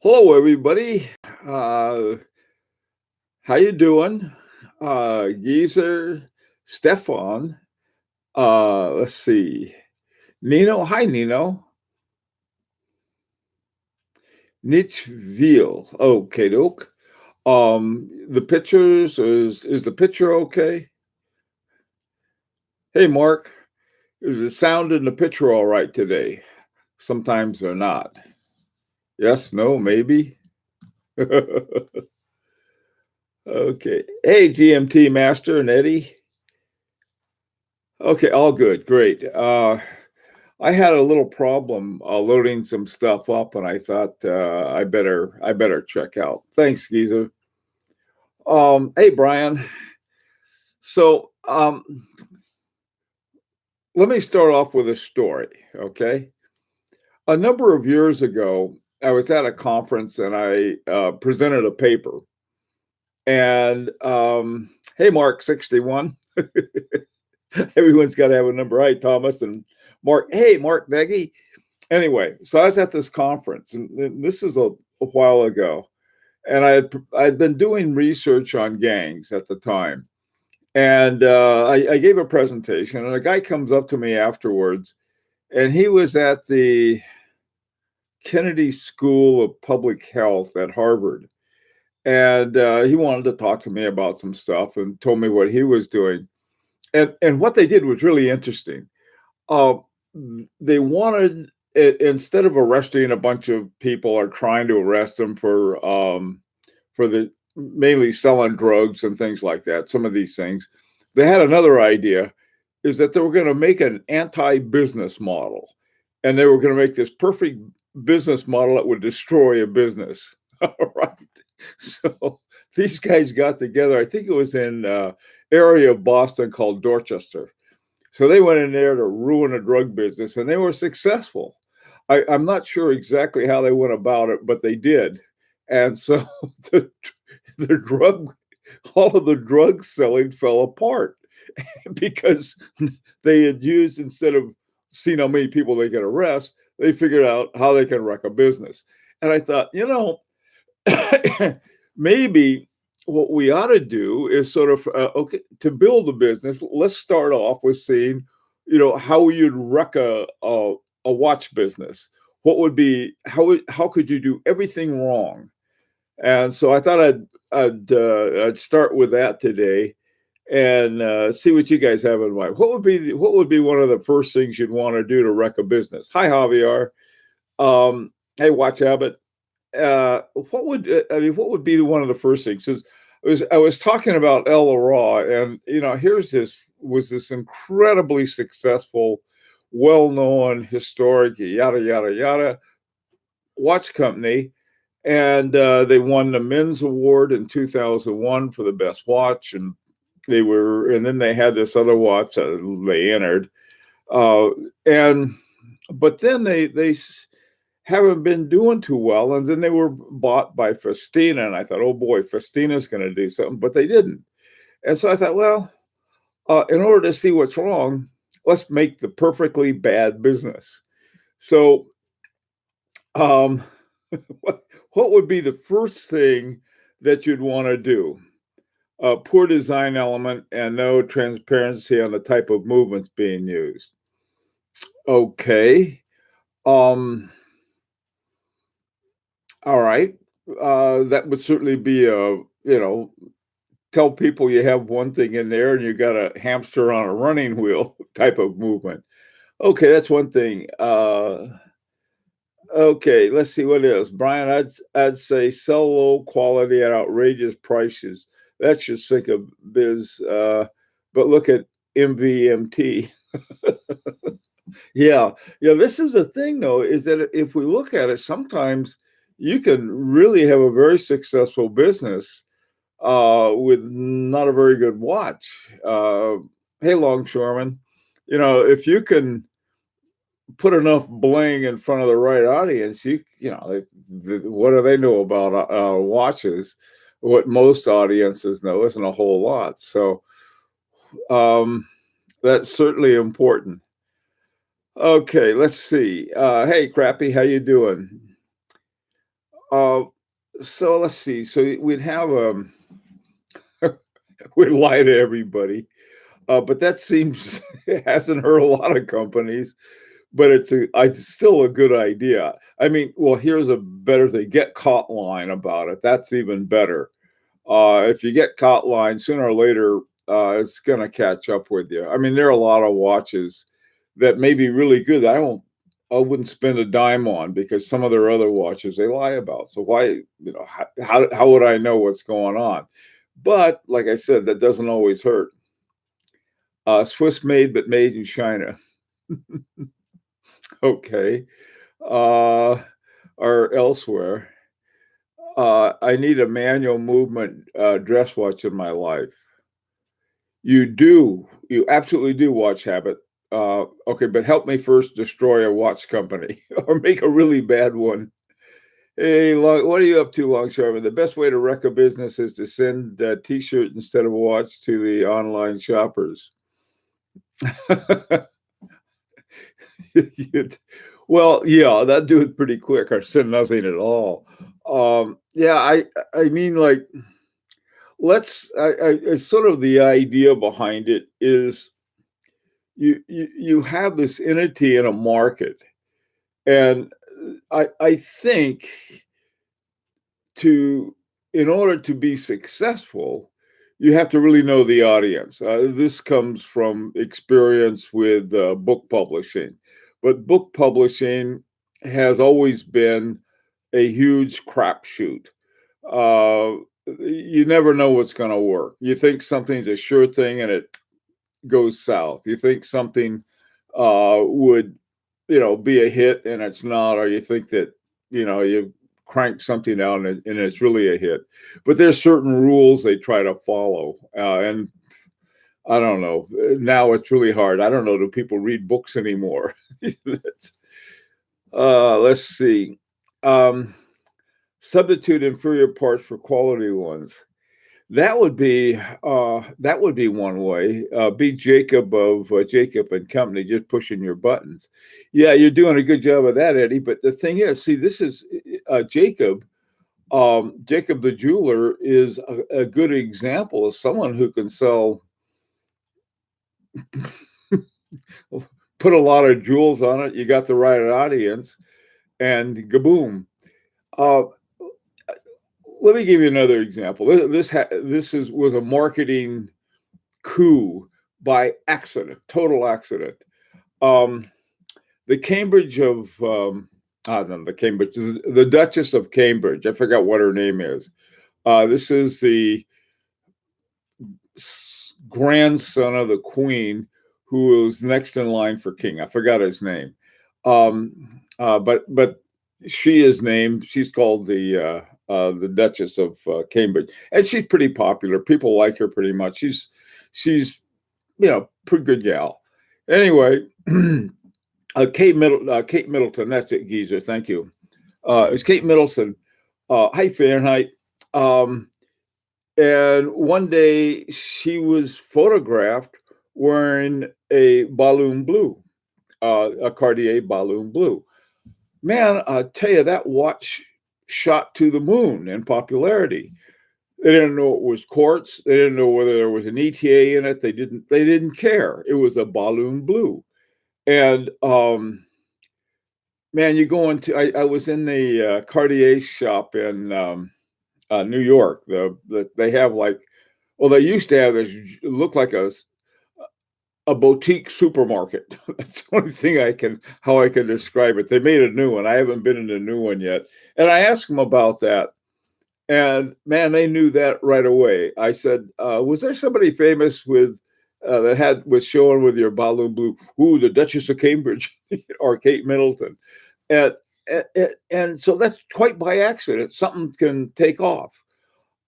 Hello, everybody. Uh, how you doing? Geezer, Stefan. Let's see. Nino. Hi, Nino. Nichville. Okay, doke. The pictures is the picture okay? Hey, Mark. Is the sound in the picture all right today? Sometimes they're not. Yes, no, maybe. Okay. Hey, GMT Master and Eddie. Okay, all good. Great. I had a little problem loading some stuff up, and I thought I better check out. Thanks, Geezer. Hey, Brian. So let me start off with a story. Okay, a number of years ago, I was at a conference and I presented a paper. And hey, Mark 61. Everyone's got to have a number. Hi, Thomas and Mark. Hey, Mark Nagy. Anyway, so I was at this conference, and this is a while ago, and I'd been doing research on gangs at the time, and I gave a presentation, and a guy comes up to me afterwards, and he was at the Kennedy School of Public Health at Harvard, and he wanted to talk to me about some stuff and told me what he was doing, and what they did was really interesting. Uh, they wanted instead of arresting a bunch of people or trying to arrest them for the mainly selling drugs and things like that, some of these things, they had another idea is that they were going to make an anti-business model, and they were going to make this perfect business model that would destroy a business. All right. So these guys got together. I think it was in area of Boston called Dorchester. So they went in there to ruin a drug business, and they were successful. I'm not sure exactly how they went about it, but they did. And so the, the drug, all of the drug selling fell apart because they had used, instead of seeing how many people they could arrest, they figured out how they can wreck a business. And I thought, maybe what we ought to do is sort of okay, to build a business, let's start off with seeing how you'd wreck a watch business. What would be how could you do everything wrong? And so I thought I'd start with that today, and see what you guys have in mind. What would be one of the first things you'd want to do to wreck a business? Hi, Javier. Hey, Watch Abbott. What would be one of the first things? 'Cause I was talking about El Ra, and here's this incredibly successful, well-known, historic, yada yada yada watch company, and they won the men's award in 2001 for the best watch, and then they had this other watch that they entered, uh, and but then they haven't been doing too well. And then they were bought by Festina, and I thought, oh boy, Festina's going to do something, but they didn't. And so I thought, well, in order to see what's wrong, let's make the perfectly bad business. So, um, what would be the first thing that you'd want to do? Poor design element and no transparency on the type of movements being used. Okay. Um, all right. That would certainly be tell people you have one thing in there and you got a hamster on a running wheel type of movement. Okay, that's one thing. Okay, let's see what else. Brian, I'd say sell low quality at outrageous prices. That's just think of biz. But look at MVMT. Yeah, yeah. This is the thing, though, is that if we look at it, sometimes you can really have a very successful business with not a very good watch. Hey, Longshoreman, if you can put enough bling in front of the right audience, what do they know about watches? What most audiences know isn't a whole lot. So um, that's certainly important. Okay, let's see. Hey, Crappy, how you doing? Uh, so let's see. So we'd have we'd lie to everybody, but that seems it hasn't hurt a lot of companies. But it's still a good idea. I mean, well, here's a better thing: get caught line about it. That's even better. If you get caught line, sooner or later, it's gonna catch up with you. I mean, there are a lot of watches that may be really good. I wouldn't spend a dime on because some of their other watches they lie about. So why, how would I know what's going on? But like I said, that doesn't always hurt. Swiss made, but made in China. Okay. Uh, or elsewhere. I need a manual movement dress watch in my life. You do. You absolutely do, watch habit. Okay, but help me first destroy a watch company or make a really bad one. Hey, what are you up to, Longshoreman? The best way to wreck a business is to send a T-shirt instead of a watch to the online shoppers. Well, yeah, that do it pretty quick or send nothing at all. Yeah, I mean, like, it's sort of the idea behind it is you have this entity in a market, and I think to in order to be successful, you have to really know the audience. This comes from experience with book publishing, but book publishing has always been a huge crapshoot. Uh, you never know what's going to work. You think something's a sure thing, and it goes south. You think something would, be a hit, and it's not, or you think that you crank something out and it's really a hit. But there's certain rules they try to follow, and I don't know. Now it's really hard. I don't know. Do people read books anymore? Let's see. Um, Substitute inferior parts for quality ones. That would be one way. Be Jacob of Jacob and Company, just pushing your buttons. Yeah, you're doing a good job of that, Eddie. But the thing is, see, this is Jacob. Jacob the jeweler is a good example of someone who can sell, put a lot of jewels on it. You got the right audience, and gaboom. Uh, Let me give you another example. This was a marketing coup by accident, total accident. Um, the Cambridge of no, the Cambridge, the Duchess of Cambridge. I forgot what her name is. This is the grandson of the Queen, who was next in line for king. I forgot his name, but she is named. She's called the Duchess of Cambridge, and she's pretty popular. People like her pretty much. She's pretty good gal. Anyway, Kate Middleton. That's it, geezer. Thank you. It's Kate Middleton. Hi, Fahrenheit. Um, and one day she was photographed wearing a Balloon Blue, a Cartier Balloon Blue. Man, I tell you, that watch shot to the moon in popularity. They didn't know it was quartz. They didn't know whether there was an ETA in it. They didn't care. It was a Balloon Blue. And man, you go into I was in the Cartier shop in New York. They have like, well, they used to have this, look like a boutique supermarket. That's the only thing how I can describe it. They made a new one. I haven't been in a new one yet. And I asked them about that. And man, they knew that right away. I said, was there somebody famous was showing with your Balloon Blue? Ooh, the Duchess of Cambridge or Kate Middleton. And, and so that's quite by accident. Something can take off.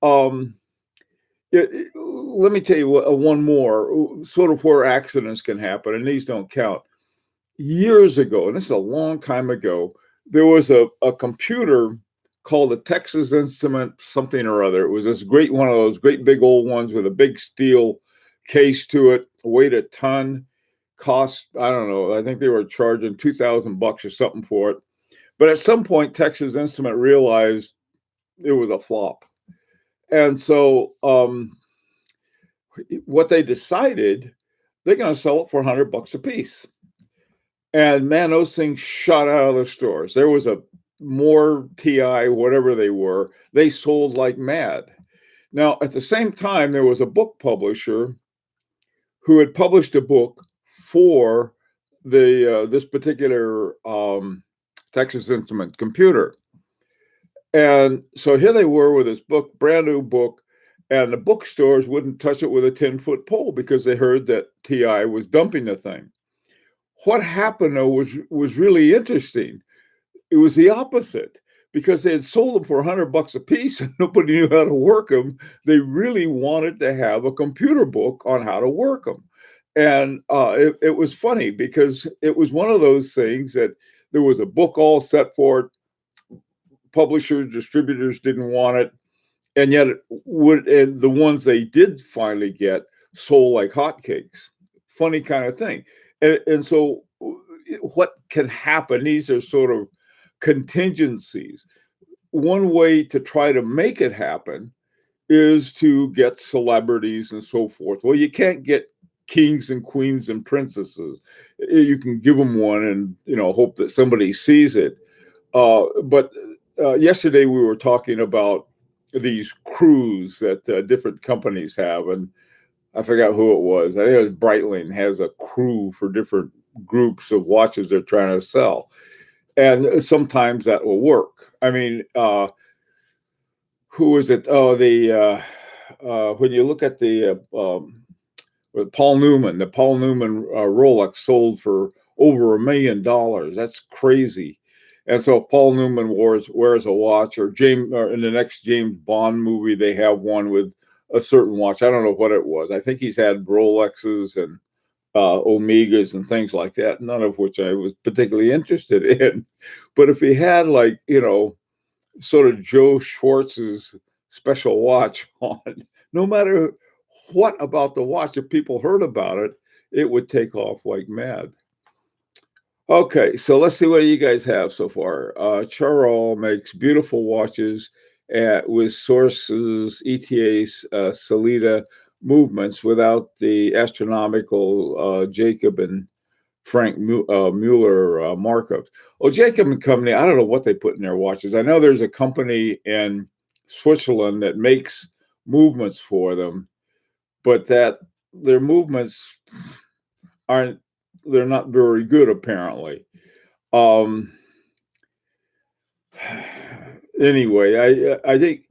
Um, Let me tell you one more, sort of where accidents can happen, and these don't count. Years ago, and this is a long time ago, there was a computer called a Texas Instrument something or other. It was this great one of those great big old ones with a big steel case to it, weighed a ton, cost, I don't know, I think they were charging $2,000 or something for it. But at some point, Texas Instrument realized it was a flop. And so what they decided, they're going to sell it for $100 a piece. And man, those things shot out of the stores. There was a more TI, whatever they were, they sold like mad. Now, at the same time, there was a book publisher who had published a book for the this particular Texas Instrument computer. And so here they were with this book, brand new book, and the bookstores wouldn't touch it with a 10-foot pole because they heard that TI was dumping the thing. What happened though was really interesting. It was the opposite because they had sold them for $100 a piece and nobody knew how to work them. They really wanted to have a computer book on how to work them. And it was funny because it was one of those things that there was a book all set for it. Publishers, distributors didn't want it. And yet and the ones they did finally get sold like hotcakes. Funny kind of thing. And so what can happen, these are sort of contingencies. One way to try to make it happen is to get celebrities and so forth. Well, you can't get kings and queens and princesses. You can give them one and hope that somebody sees it. But yesterday we were talking about these crews that different companies have, and I forgot who it was. I think it was Breitling has a crew for different groups of watches they're trying to sell. And sometimes that will work. I mean, who is it? Oh, when you look at the Paul Newman, the Paul Newman Rolex sold for over $1 million. That's crazy. And so Paul Newman wears a watch, or in the next James Bond movie, they have one with a certain watch. I don't know what it was. I think he's had Rolexes and Omegas and things like that, none of which I was particularly interested in. But if he had sort of Joe Schwartz's special watch on, no matter what about the watch, if people heard about it, it would take off like mad. Okay, so let's see what you guys have so far. Charol makes beautiful watches with sources, ETAs, Sellita movements without the astronomical Jacob and Frank Mueller markups. Well, Jacob and Company, I don't know what they put in their watches. I know there's a company in Switzerland that makes movements for them, but that their movements they're not very good apparently. Anyway, I think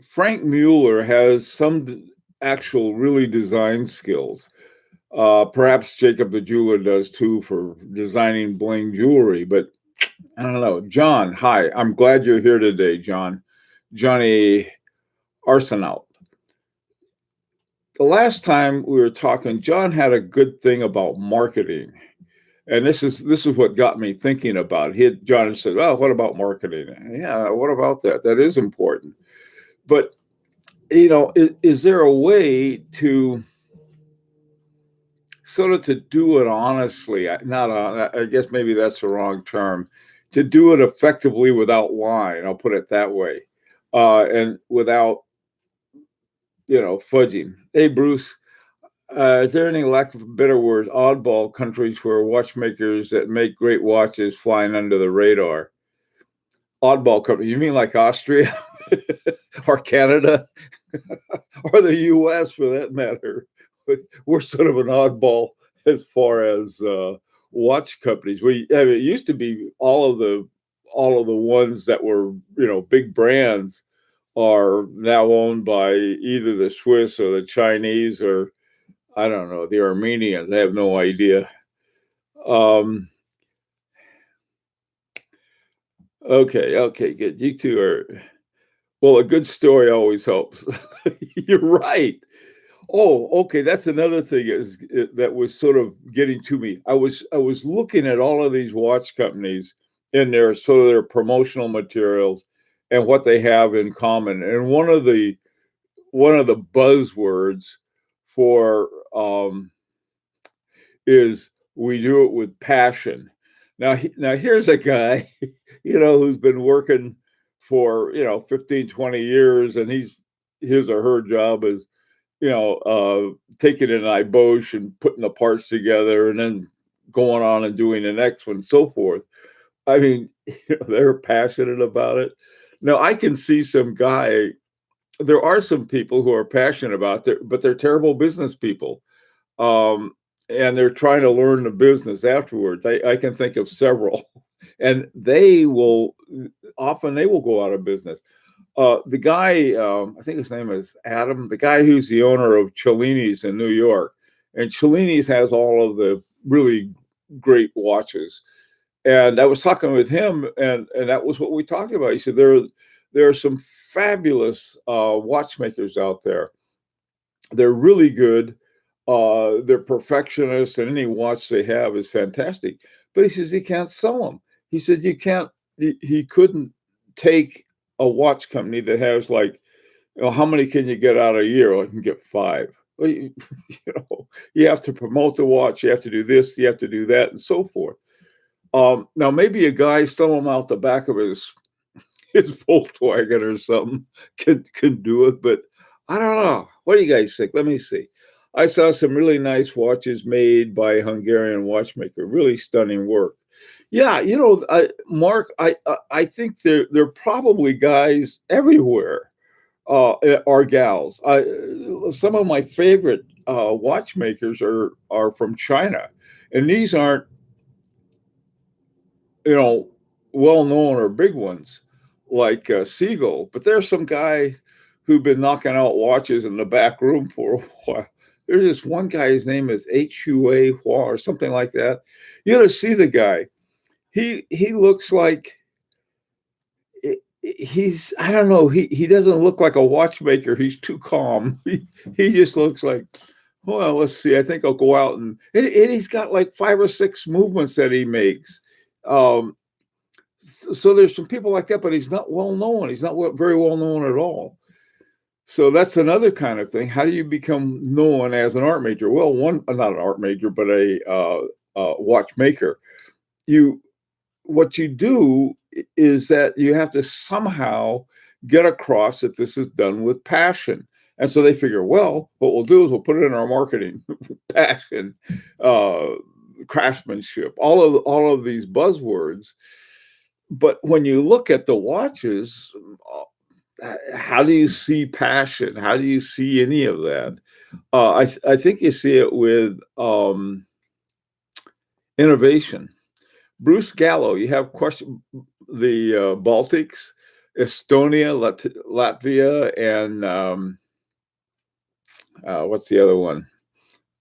Frank Mueller has some actual really design skills. Perhaps Jacob the jeweler does too for designing bling jewelry, but I don't know. John, hi. I'm glad you're here today, John. Johnny Arsenault. The last time we were talking, John had a good thing about marketing. And this is what got me thinking about it. John said, "Oh, what about marketing?" Yeah, what about that? That is important. But is there a way to sort of to do it honestly? I guess maybe that's the wrong term. To do it effectively without lying, I'll put it that way, and without fudging. Hey, Bruce. Is there any lack of better words, oddball countries where watchmakers that make great watches flying under the radar? Oddball country? You mean like Austria or Canada or the U.S. for that matter? We're sort of an oddball as far as watch companies. It used to be all of the ones that were big brands are now owned by either the Swiss or the Chinese or I don't know, the Armenians. I have no idea. Okay, good. You two are, well, a good story always helps. You're right. Oh, okay. That's another thing that was sort of getting to me. I was looking at all of these watch companies and their sort of their promotional materials and what they have in common. And one of the buzzwords for is we do it with passion. Now here's a guy, who's been working for 15, 20 years, and his or her job is taking an iBosch and putting the parts together and then going on and doing the next one, so forth. I mean, they're passionate about it. Now, I can see some guy. There are some people who are passionate about it, but they're terrible business people, um, and they're trying to learn the business afterwards. I can think of several, and they will go out of business. The guy, I think his name is Adam, the guy who's the owner of Cellini's in New York, and Cellini's has all of the really great watches. And I was talking with him, and that was what we talked about. He said there are some fabulous watchmakers out there. They're really good. They're perfectionists, and any watch they have is fantastic. But he says he can't sell them. He said you can't. He couldn't take a watch company that has like, how many can you get out a year? Well, I can get five. Well, you have to promote the watch. You have to do this. You have to do that, and so forth. Now maybe a guy selling out the back of his Volkswagen or something can do it, but I don't know. What do you guys think? Let me see. I saw some really nice watches made by a Hungarian watchmaker. Really stunning work. Yeah, Mark, I think there are probably guys everywhere, are gals. Some of my favorite watchmakers are from China, and these aren't you know well known or big ones like Siegel, but there's some guy who've been knocking out watches in the back room for a while. There's this one guy, his name is Hua Hua or something like that. You got to see the guy. He looks like he's I don't know. He doesn't look like a watchmaker. He's too calm. He just looks like, well, let's see. I think I'll go out and he's got like 5 or 6 movements that he makes. Um, so there's some people like that, but he's not well known. He's not very well known at all. So that's another kind of thing. How do you become known as an art major? Well, not an art major, but a watchmaker. You What you do is that you have to somehow get across that this is done with passion. And so they figure, well, what we'll do is we'll put it in our marketing, passion, uh, craftsmanship, all of these buzzwords. But when you look at the watches, how do you see passion? How do you see any of that? I think you see it with innovation. Bruce Gallo, you have the Baltics, Estonia, Latvia, and what's the other one?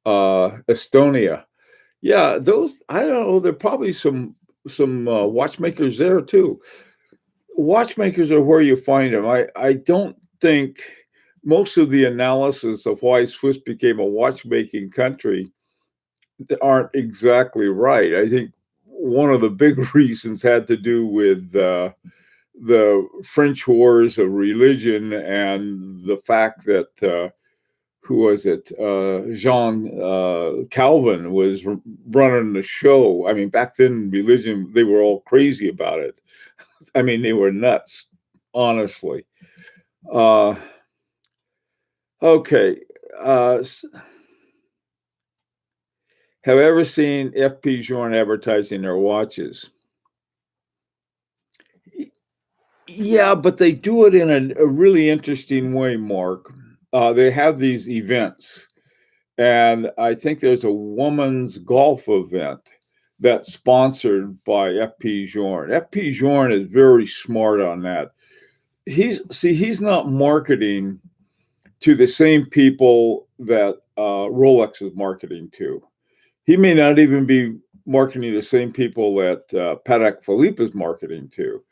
Estonia. Yeah, those I don't know. There are probably some watchmakers there too. Watchmakers are where you find them. I don't think most of the analysis of why Swiss became a watchmaking country aren't exactly right. I think one of the big reasons had to do with the French wars of religion and the fact that who was it? Jean Calvin was running the show. I mean, back then, religion, they were all crazy about it. I mean, they were nuts, honestly. Uh, okay. Have ever seen FP Journe advertising their watches? Yeah, but they do it in a really interesting way, Mark. They have these events, and I think there's a women's golf event that's sponsored by FP Journe. FP Journe is very smart on that. He's not marketing to the same people that Rolex is marketing to. He may not even be marketing the same people that Patek Philippe is marketing to.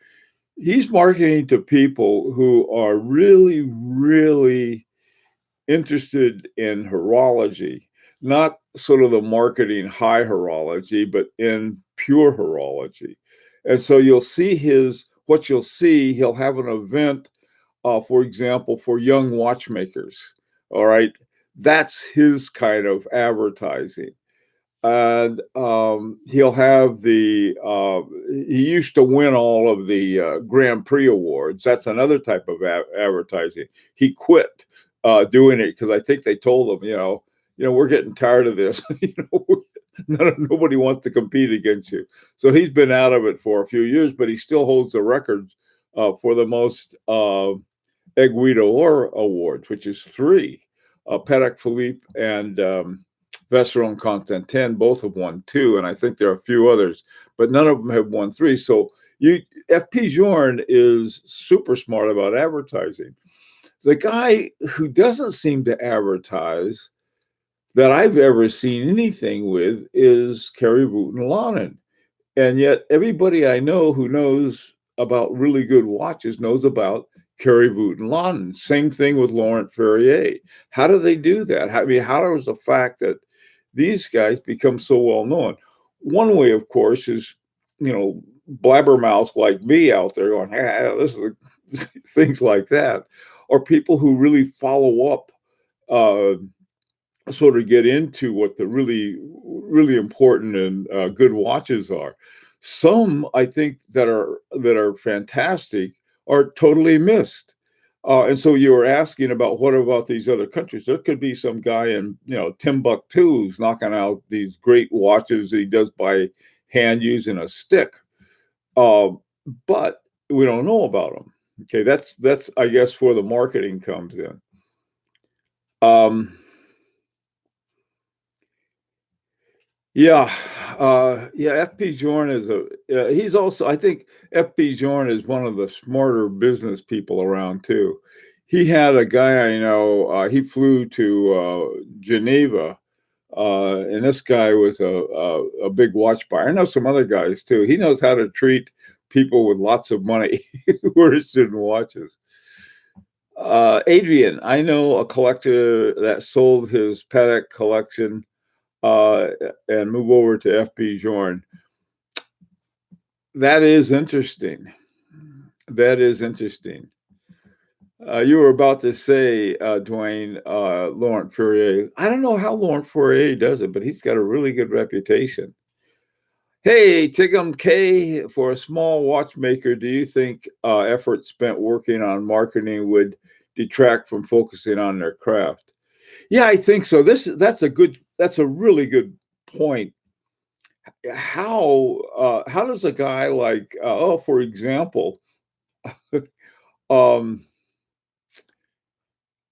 He's marketing to people who are really, really interested in horology, not sort of the marketing high horology, but in pure horology. And so what you'll see, he'll have an event, for example, for young watchmakers. All right. That's his kind of advertising. and he'll have he used to win all of the Grand Prix awards. That's another type of advertising. He quit doing it because I think they told him, we're getting tired of this. Nobody wants to compete against you. So he's been out of it for a few years, but he still holds the record for the most Aiguille d'Or awards, which is three. Patek Philippe and Vacheron Constantin both have won two, and I think there are a few others, but none of them have won three. So FP Journe is super smart about advertising. The guy who doesn't seem to advertise that I've ever seen anything with is Kari Voutilainen. And yet everybody I know who knows about really good watches knows about Kari Voutilainen. Same thing with Laurent Ferrier. How do they do that? How does the fact that these guys become so well known? One way, of course, is, blabbermouths like me out there going, hey, this is things like that, or people who really follow up, sort of get into what the really, really important and good watches are. Some I think that are fantastic are totally missed. And so you were asking about what about these other countries? There could be some guy in Timbuktu who's knocking out these great watches that he does by hand using a stick, but we don't know about them. Okay, that's I guess where the marketing comes in. Yeah, FP Journe he's also, I think FP Journe is one of the smarter business people around too. He had a guy I know, he flew to Geneva, and this guy was a big watch buyer. I know some other guys too. He knows how to treat people with lots of money who are interested in watches. Adrian, I know a collector that sold his Patek collection and move over to FP Journe. That is interesting. That is interesting. You were about to say, Dwayne, Laurent Ferrier. I don't know how Laurent Ferrier does it, but he's got a really good reputation. Hey, Tigum K, for a small watchmaker, do you think effort spent working on marketing would detract from focusing on their craft? Yeah, I think so. That's a really good point. How does a guy like for example, um,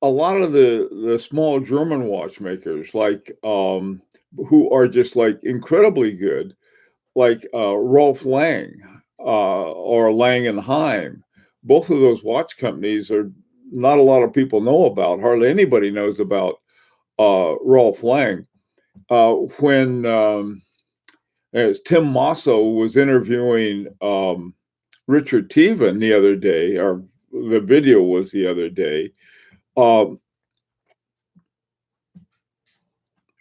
a lot of the small German watchmakers who are just like incredibly good, like Rolf Lang or Lang and Heim. Both of those watch companies are not a lot of people know about. Hardly anybody knows about Rolf Lang. When as Tim Mosso was interviewing Richard Tevan the other day, or the video was the other day,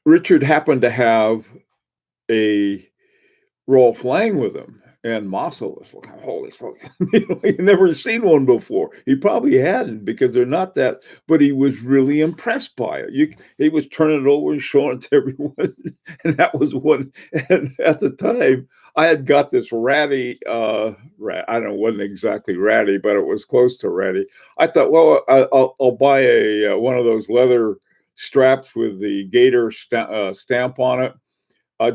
Richard happened to have a Rolf Lang with him, and Mosso was like, holy smoke, he'd never seen one before. He probably hadn't, because they're not that, but he was really impressed by it. He was turning it over and showing it to everyone. And that was what, and at the time, I had got this ratty, I don't know, it wasn't exactly ratty, but it was close to ratty. I thought, well, I'll buy one of those leather straps with the Gator stamp on it.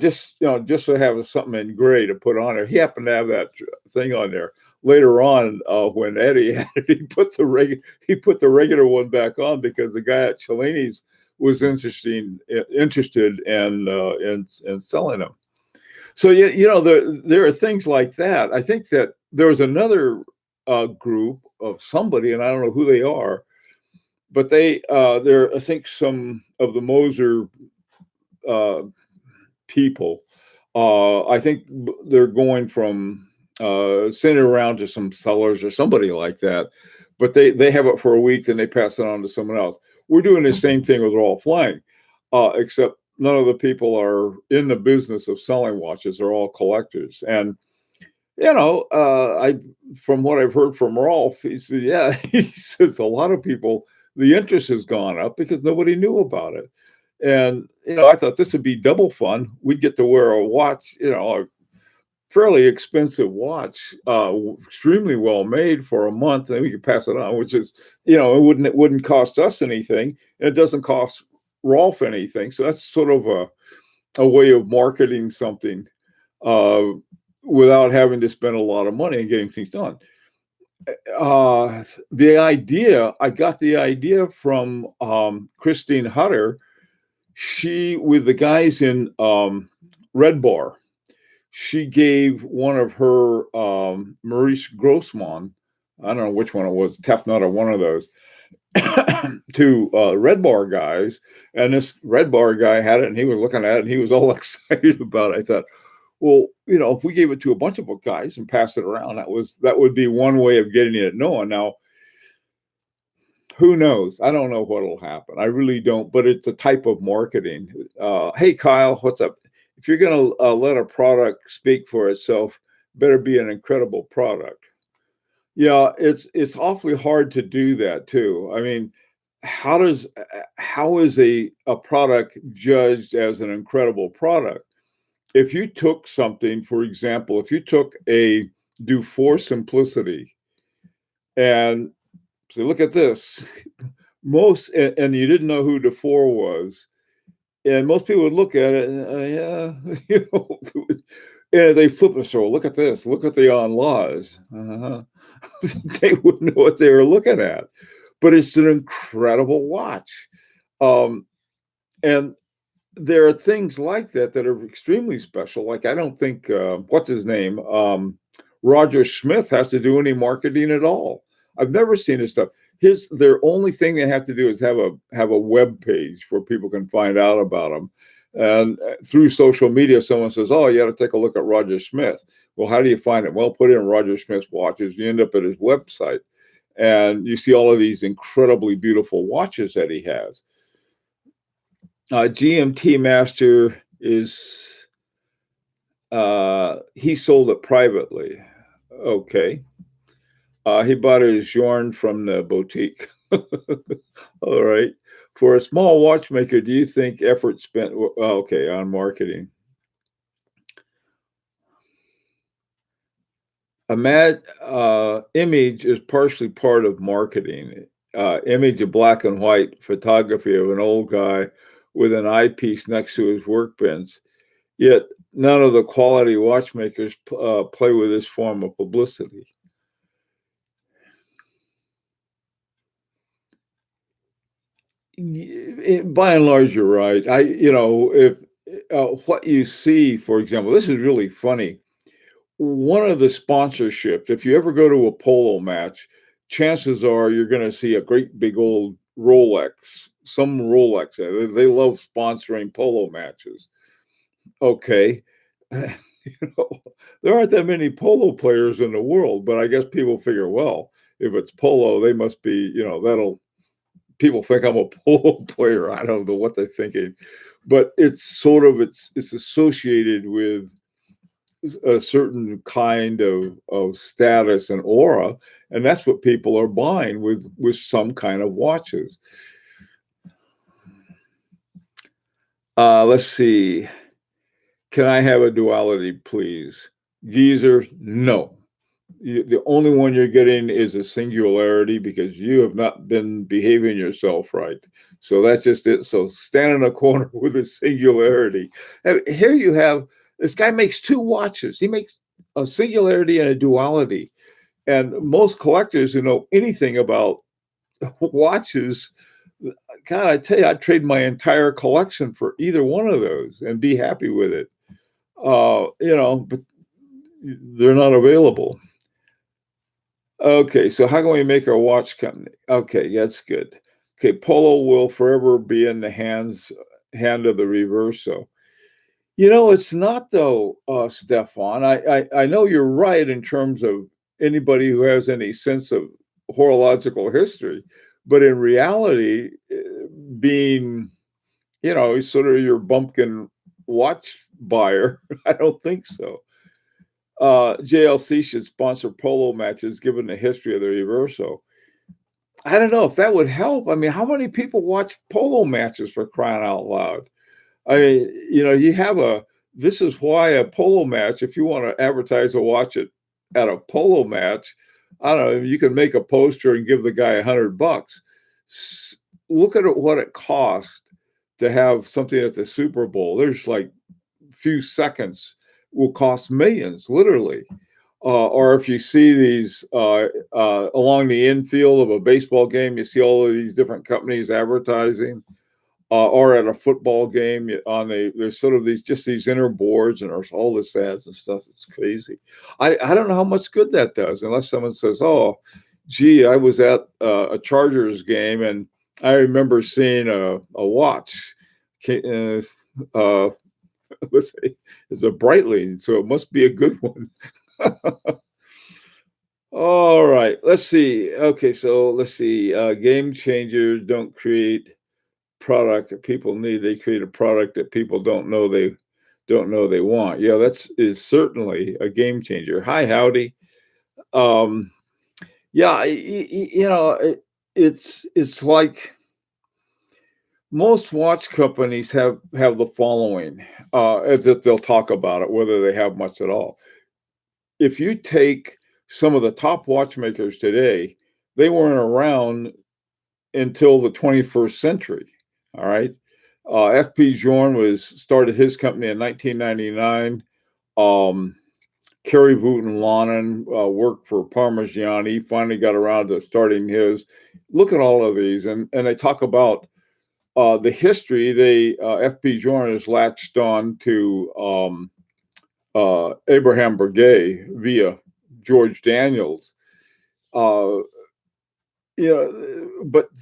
Just to have something in gray to put on there. He happened to have that thing on there. Later on, when Eddie had it, he put the regular one back on, because the guy at Cellini's was interested in selling them. So there are things like that. I think that there was another group of somebody, and I don't know who they are, but they're, I think, some of the Moser people. I think they're going from sending it around to some sellers or somebody like that, but they have it for a week, then they pass it on to someone else. We're doing the same thing with Rolf Lang, except none of the people are in the business of selling watches. They're all collectors. And from what I've heard from Rolf, he said, he says a lot of people, the interest has gone up because nobody knew about it. And, I thought this would be double fun. We'd get to wear a watch, a fairly expensive watch, extremely well made for a month, and we could pass it on, which is, it wouldn't cost us anything, and it doesn't cost Rolf anything. So that's sort of a way of marketing something uh, without having to spend a lot of money and getting things done. I got the idea from Christine Hutter. She, with the guys in Red Bar, she gave one of her Maurice Grossman, I don't know which one it was, Tefnut or one of those, to Red Bar guys. And this Red Bar guy had it, and he was looking at it, and he was all excited about it. I thought, well, if we gave it to a bunch of guys and passed it around, that would be one way of getting it known. Now, who knows? I don't know what'll happen. I really don't, but it's a type of marketing. Hey, Kyle, what's up? If you're going to let a product speak for itself, better be an incredible product. Yeah, it's awfully hard to do that too. I mean, how is a product judged as an incredible product? If you took something, for example, if you took a Dufour Simplicity and say, look at this, and you didn't know who Dufour was, and most people would look at it and and they flip the show. Look at this. Look at the on laws. They wouldn't know what they were looking at, but it's an incredible watch. And there are things like that that are extremely special. Like, I don't think, what's his name? Roger Smith has to do any marketing at all. I've never seen his stuff. Their only thing they have to do is have a web page where people can find out about them. And through social media, someone says, oh, you got to take a look at Roger Smith. Well, how do you find it? Well, put in Roger Smith's watches. You end up at his website, and you see all of these incredibly beautiful watches that he has. GMT Master is, he sold it privately. Okay. He bought it as yarn from the boutique. All right. For a small watchmaker, do you think effort spent, on marketing? Image is partially part of marketing. Image of black and white photography of an old guy with an eyepiece next to his workbench. Yet none of the quality watchmakers play with this form of publicity. By and large, you're right. If what you see, for example, this is really funny. One of the sponsorships, if you ever go to a polo match, chances are you're going to see a great big old Rolex, some Rolex. They love sponsoring polo matches. Okay. There aren't that many polo players in the world, but I guess people figure, well, if it's polo, they must be, people think I'm a polo player. I don't know what they're thinking, but it's associated with a certain kind of status and aura, and that's what people are buying with some kind of watches. Let's see. Can I have a duality, please? Geezer, no. The only one you're getting is a singularity because you have not been behaving yourself right. So that's just it. So stand in a corner with a singularity. Here you have, this guy makes two watches. He makes a singularity and a duality. And most collectors who know anything about watches, God, I tell you, I'd trade my entire collection for either one of those and be happy with it. But they're not available. Okay, so how can we make our watch company? Okay, that's good. Okay, Polo will forever be in the hand of the Reverso. It's not though, Stefan. I know you're right in terms of anybody who has any sense of horological history, but in reality, being, sort of your bumpkin watch buyer, I don't think so. JLC should sponsor polo matches given the history of the Reverso. I don't know if that would help. I mean, how many people watch polo matches for crying out loud? I mean, you have this is why a polo match, if you want to advertise or watch it at a polo match, I don't know, you can make a poster and give the guy $100. Look at what it cost to have something at the Super Bowl. There's like few seconds will cost millions, literally. Or if you see these along the infield of a baseball game, you see all of these different companies advertising. Or at a football game there's sort of these inner boards and there's all this ads and stuff. It's crazy. I don't know how much good that does unless someone says, "Oh, gee, I was at a Chargers game and I remember seeing a watch. Uh, let's say it's a Breitling, so it must be a good one." All right, let's see. Okay, so let's see. Game changers don't create product that people need. They create a product that people don't know they want. Yeah, is certainly a game changer. Hi, howdy. Um, yeah, it's like most watch companies have the following, as if they'll talk about it, whether they have much at all. If you take some of the top watchmakers today, they weren't around until the 21st century. All right. FP Journe started his company in 1999. Kerry Wooten Lonan worked for Parmigiani. He finally got around to starting his. Look at all of these, and they talk about the history. FP Journe has latched on to Abraham Breguet via George Daniels. But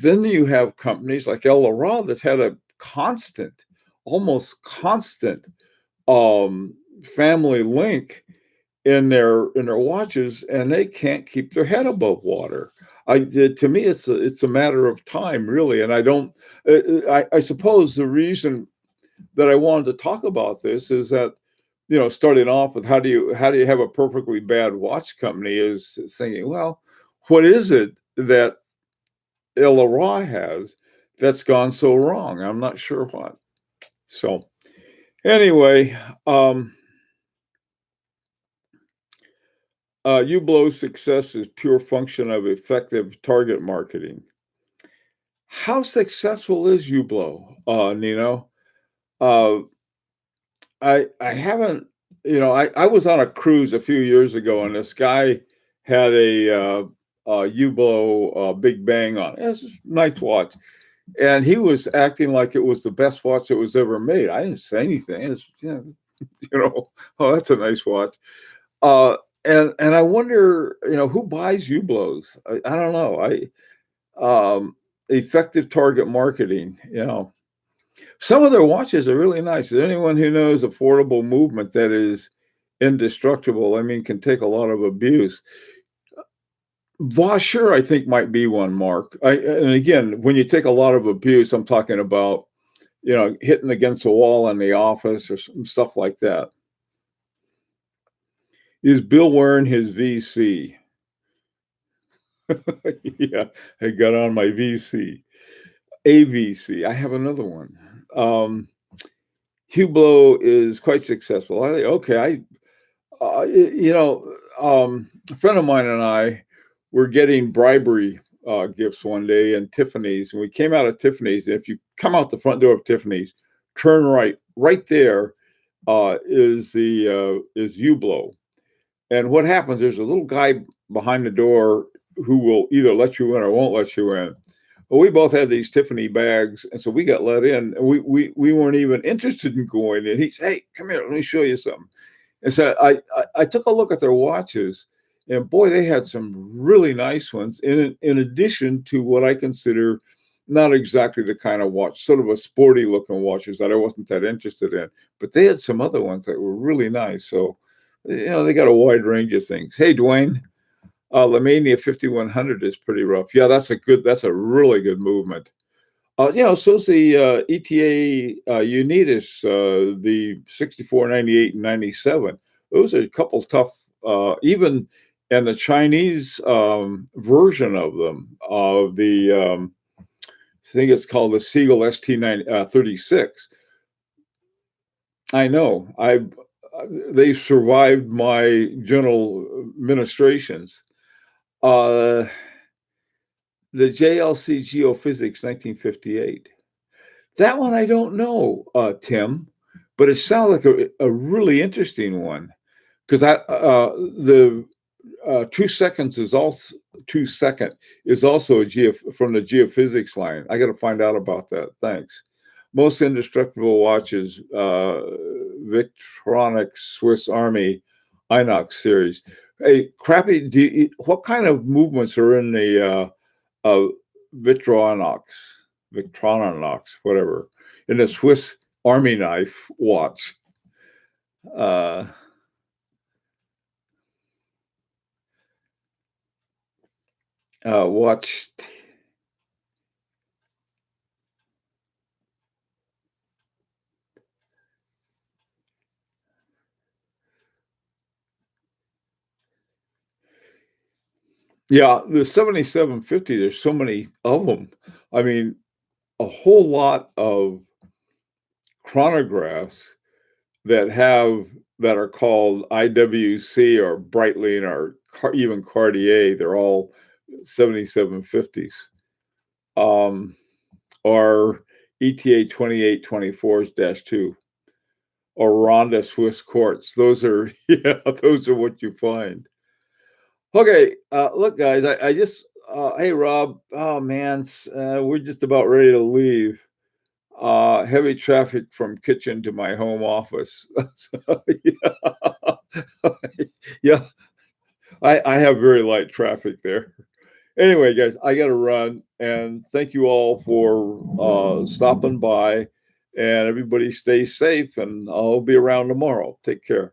then you have companies like El Laral that's had a almost constant family link in their watches, and they can't keep their head above water. To me, it's a matter of time, really. And I don't. I suppose the reason that I wanted to talk about this is that starting off with how do you have a perfectly bad watch company is thinking, well, what is it that El Laral has that's gone so wrong? I'm not sure what. So anyway, Hublot's success is pure function of effective target marketing. How successful is Hublot, Nino? I haven't, I was on a cruise a few years ago, and this guy had a Hublot Big Bang on. It was a nice watch, and he was acting like it was the best watch that was ever made. I didn't say anything. It's, oh, that's a nice watch. And I wonder, who buys Hublots? I don't know. Effective target marketing, Some of their watches are really nice. Anyone who knows affordable movement that is indestructible, I mean, can take a lot of abuse. Vaucher, I think, might be one, Mark. And again, when you take a lot of abuse, I'm talking about, hitting against a wall in the office or some stuff like that. Is Bill wearing his VC? Yeah, I got on my VC. AVC. I have another one. Hublot is quite successful. A friend of mine and I were getting bribery gifts one day in Tiffany's, and we came out of Tiffany's. And if you come out the front door of Tiffany's, turn right. Right there is Hublot. And what happens? There's a little guy behind the door who will either let you in or won't let you in. Well, we both had these Tiffany bags, and so we got let in. And we weren't even interested in going in. He said, "Hey, come here, let me show you something." And so I took a look at their watches, and boy, they had some really nice ones. In addition to what I consider not exactly the kind of watch, sort of a sporty looking watches that I wasn't that interested in, but they had some other ones that were really nice. So, they got a wide range of things. Hey, Dwayne. Lamania 5100 is pretty rough. Yeah, that's a really good movement. So's the ETA Unitas, the 64, 98, and 97. Those are a couple tough, even and the Chinese version of them, of the I think it's called the Seagull ST-36. I know. They survived my general administrations. Uh, the JLC Geophysics 1958. That one I don't know, Tim, but it sounds like a really interesting one because the 2 seconds is also 2 second is also from the geophysics line. I got to find out about that. Thanks. Most indestructible watches, Victronics Swiss Army Inox series. Hey, Crappy, what kind of movements are in the Victrinox, whatever, in the Swiss Army knife watch? Watched. Yeah, the 7750, there's so many of them. I mean, a whole lot of chronographs that are called IWC or Breitling or even Cartier. They're all 7750s. Or ETA 2824-2 or Ronda Swiss Quartz. Those are those are what you find. Okay, look, guys, I just hey Rob, oh man, we're just about ready to leave. Heavy traffic from kitchen to my home office. So, yeah, I have very light traffic there. Anyway, guys, I got to run, and thank you all for stopping by, and everybody stay safe, and I'll be around tomorrow. Take care.